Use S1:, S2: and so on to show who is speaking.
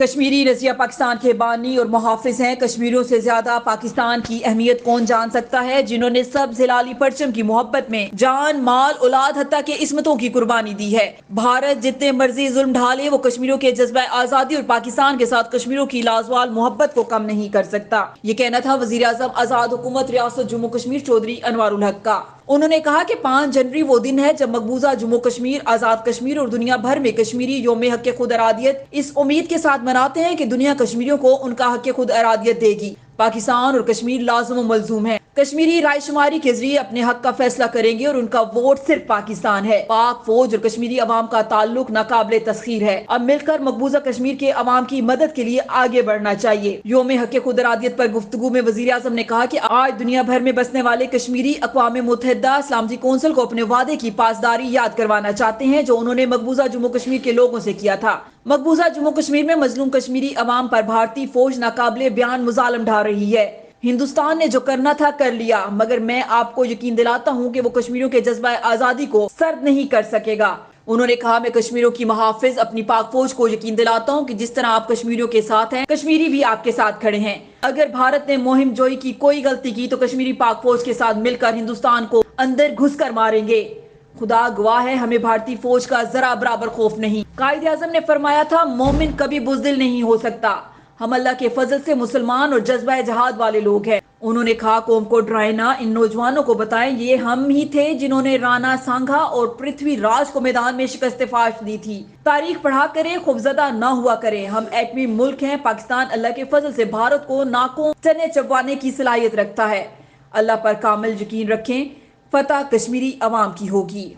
S1: کشمیری رضیہ پاکستان کے بانی اور محافظ ہیں۔ کشمیریوں سے زیادہ پاکستان کی اہمیت کون جان سکتا ہے، جنہوں نے سبز ہلالی پرچم کی محبت میں جان، مال، اولاد حتیٰ کہ عصمتوں کی قربانی دی ہے۔ بھارت جتنے مرضی ظلم ڈھالے، وہ کشمیریوں کے جذبہ آزادی اور پاکستان کے ساتھ کشمیریوں کی لازوال محبت کو کم نہیں کر سکتا۔ یہ کہنا تھا وزیر اعظم آزاد حکومت ریاست جموں کشمیر چودھری انوار الحق کا۔ انہوں نے کہا کہ 5 جنوری وہ دن ہے جب مقبوضہ جموں کشمیر، آزاد کشمیر اور دنیا بھر میں کشمیری یوم حق خود ارادیت اس امید کے ساتھ مناتے ہیں کہ دنیا کشمیریوں کو ان کا حق خود ارادیت دے گی۔ پاکستان اور کشمیر لازم و ملزوم ہیں۔ کشمیری رائے شماری کے ذریعے اپنے حق کا فیصلہ کریں گے اور ان کا ووٹ صرف پاکستان ہے۔ پاک فوج اور کشمیری عوام کا تعلق ناقابل تسخیر ہے۔ اب مل کر مقبوضہ کشمیر کے عوام کی مدد کے لیے آگے بڑھنا چاہیے۔ یوم حق خود ارادیت پر گفتگو میں وزیر اعظم نے کہا کہ آج دنیا بھر میں بسنے والے کشمیری اقوام متحدہ سلامتی کونسل کو اپنے وعدے کی پاسداری یاد کروانا چاہتے ہیں جو انہوں نے مقبوضہ جموں کشمیر کے لوگوں سے کیا تھا۔ مقبوضہ جموں کشمیر میں مظلوم کشمیری عوام پر بھارتی فوج ناقابل بیان مظالم ڈھا رہی ہے۔ ہندوستان نے جو کرنا تھا کر لیا، مگر میں آپ کو یقین دلاتا ہوں کہ وہ کشمیریوں کے جذبہ آزادی کو سرد نہیں کر سکے گا۔ انہوں نے کہا میں کشمیریوں کی محافظ اپنی پاک فوج کو یقین دلاتا ہوں کہ جس طرح آپ کشمیریوں کے ساتھ ہیں، کشمیری بھی آپ کے ساتھ کھڑے ہیں۔ اگر بھارت نے مہم جوئی کی کوئی غلطی کی تو کشمیری پاک فوج کے ساتھ مل کر ہندوستان کو اندر گھس کر ماریں گے۔ خدا گواہ ہے ہمیں بھارتی فوج کا ذرا برابر خوف نہیں۔ قائد اعظم نے فرمایا تھا مومن کبھی بزدل نہیں ہو سکتا۔ ہم اللہ کے فضل سے مسلمان اور جذبہ جہاد والے لوگ ہیں۔ انہوں نے کہا قوم کو ڈرائیں نہ، ان نوجوانوں کو بتائیں یہ ہم ہی تھے جنہوں نے رانا سانگھا اور پرتھوی راج کو میدان میں شکست فاش دی تھی۔ تاریخ پڑھا کریں، خوفزدہ نہ ہوا کریں۔ ہم ایٹمی ملک ہیں۔ پاکستان اللہ کے فضل سے بھارت کو ناکوں چنے چبانے کی صلاحیت رکھتا ہے۔ اللہ پر کامل یقین رکھیں، فتح کشمیری عوام کی ہوگی۔